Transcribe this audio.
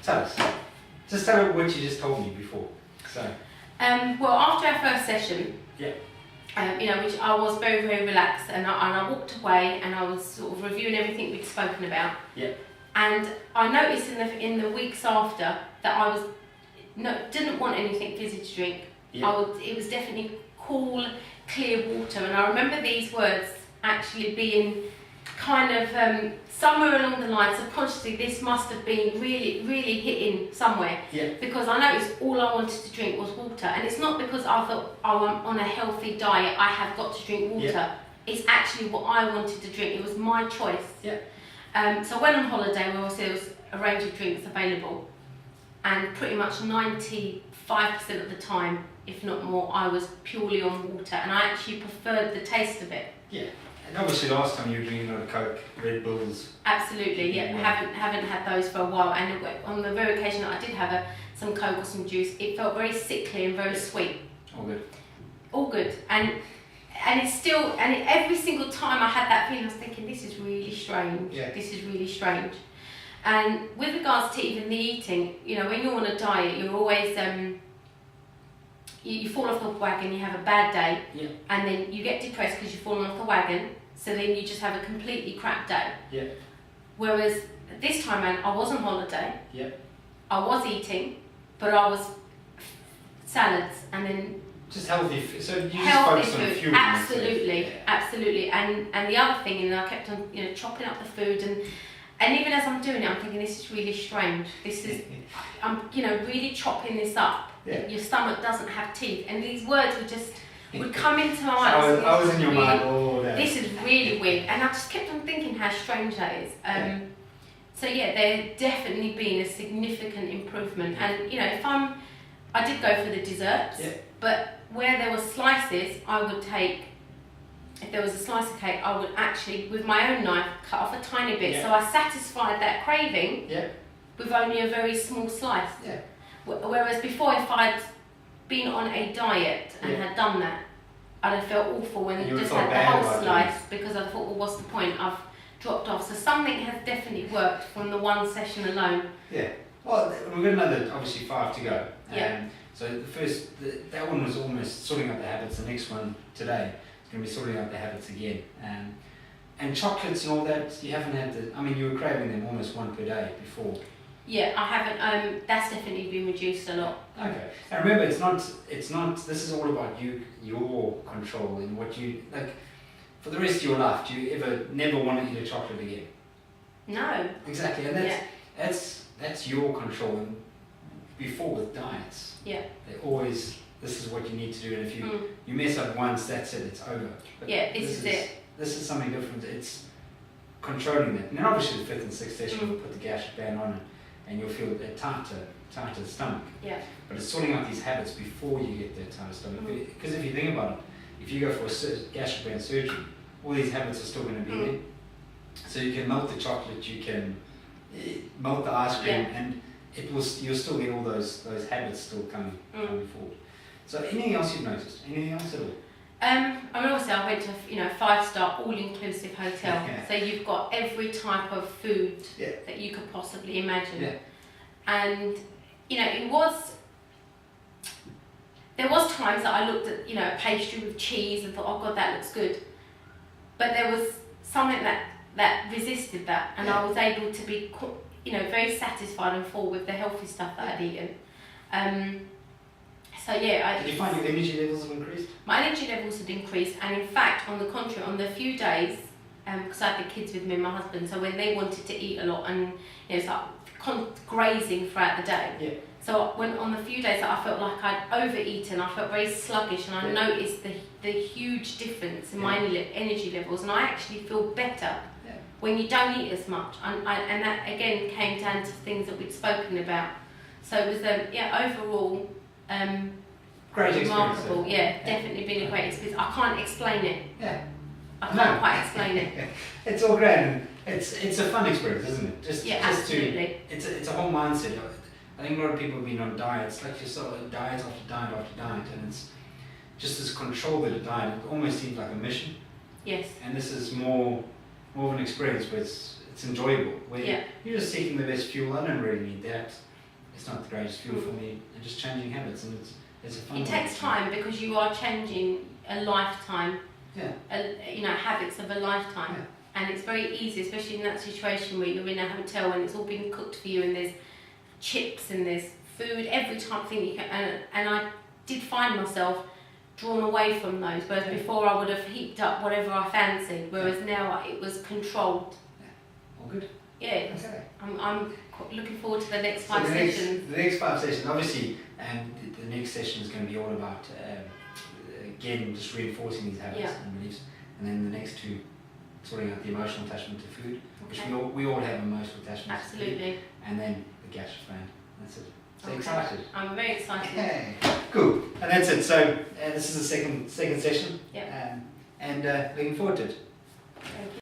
Tell us. Just tell her what you just told me before. So. Well, after our first session, Yeah. Which I was very, very relaxed, and I walked away and I was sort of reviewing everything we'd spoken about. Yeah. And I noticed in the weeks after that I didn't want anything fizzy to drink. Yeah. It was definitely cool, clear water, and I remember these words actually being kind of somewhere along the line, subconsciously, this must have been really, really hitting somewhere. Yeah. Because I noticed all I wanted to drink was water, and it's not because I thought, oh, I'm on a healthy diet, I have got to drink water. Yeah. It's actually what I wanted to drink. It was my choice. Yeah. So I went on holiday where obviously there was a range of drinks available, and pretty much 95% of the time, if not more, I was purely on water, and I actually preferred the taste of it. Yeah. And obviously last time you were drinking a lot of Coke, Red Bulls. Absolutely, yeah. Haven't had those for a while, and on the very occasion that I did have some Coke or some juice, it felt very sickly and very sweet. All good. All good, and it's still, every single time I had that feeling, I was thinking, this is really strange. Yeah. This is really strange. And with regards to even the eating, when you're on a diet, you're always you fall off the wagon, you have a bad day, Yeah. and then you get depressed because you've fallen off the wagon, so then you just have a completely crap day. Yeah. Whereas this time around, I was on holiday, Yeah. I was eating, but I was salads and then Just healthy food. So you just healthy focus on food. fuel. Absolutely, Yeah. absolutely. And the other thing, I kept on chopping up the food, and even as I'm doing it, I'm thinking, this is really strange. This is, I'm really chopping this up. Yeah. Your stomach doesn't have teeth, and these words would come into my mind. I was in your mind all day. This is really weird, and I just kept on thinking how strange that is. So yeah, there's definitely been a significant improvement, and I did go for the desserts, Yeah. but where there were slices, I would take. If there was a slice of cake, I would actually, with my own knife, cut off a tiny bit. Yeah. So I satisfied that craving Yeah. with only a very small slice. Yeah. Whereas before, if I'd been on a diet and Yeah. had done that, I'd have felt awful when And I you would just feel had the bad whole about slice, because I thought, well, what's the point? I've dropped off. So something has definitely worked from the one session alone. Yeah. Well, we've got another, obviously 5 to go. Yeah. So the first, that one was almost sorting out the habits. The next one today is going to be sorting out the habits again. And chocolates and all that, you haven't had you were craving them almost one per day before. Yeah, I haven't. That's definitely been reduced a lot. Okay. And remember, it's not. This is all about you, your control, and what you like. For the rest of your life, do you ever never want to eat a chocolate again? No. Exactly, and that's your control. And before with diets, Yeah. they always, this is what you need to do, and if you mess up once, that's it. It's over. But Yeah, this is it. This is something different. It's controlling that. And then obviously the 5th and 6th session, you'll put the gastric band on, and you'll feel a tighter stomach. Yeah. But it's sorting out these habits before you get that tighter stomach. Because if you think about it, if you go for a gastric band surgery, all these habits are still going to be there. So you can melt the chocolate, you can melt the ice cream, and you'll still get all those habits still coming forward. So anything else you've noticed? Anything else at all? Obviously I went to a 5-star all-inclusive hotel, Yeah. so you've got every type of food Yeah. that you could possibly imagine. Yeah. And there was times that I looked at a pastry with cheese and thought, oh god, that looks good. But there was something that resisted that, and I was able to be very satisfied and full with the healthy stuff that I'd eaten. Did you find your energy levels have increased? My energy levels had increased, and in fact, on the contrary, on the few days, because I had the kids with me and my husband, so when they wanted to eat a lot, and it's like grazing throughout the day. Yeah. So when on the few days that I felt like I'd overeaten, I felt very sluggish, and I noticed the huge difference in my energy levels, and I actually feel better when you don't eat as much. And that again came down to things that we'd spoken about. So it was overall. Great remarkable, experience. Definitely been a great experience. I can't explain it. Yeah. I can't quite explain it. It's all great, and it's a fun experience, isn't it? Absolutely. It's a whole mindset. I think a lot of people have been on diets, like yourself, diet after diet after diet, and it's just this control that a diet, it almost seems like a mission. Yes. And this is more of an experience where it's enjoyable, where you're just seeking the best fuel. I don't really need that. it's not the greatest fuel for me, and just changing habits, and it's a fun. It takes time because you are changing a lifetime. Yeah. Habits of a lifetime. Yeah. And it's very easy, especially in that situation where you're in a hotel and it's all being cooked for you, and there's chips and there's food, every type of thing you can. And I did find myself drawn away from those, whereas before I would have heaped up whatever I fancied, whereas now it was controlled. Yeah. All good. Yeah. Okay. I'm looking forward to the next 5 sessions. The next 5 sessions, obviously, the next session is going to be all about again just reinforcing these habits and beliefs, and then the next 2 sorting out the emotional attachment to food, which we all have emotional attachment. Absolutely. To food, and then the gastric band. That's it. So excited. I'm very excited. Okay, cool. And that's it. So this is the second session. Yeah. And looking forward to it. Thank you.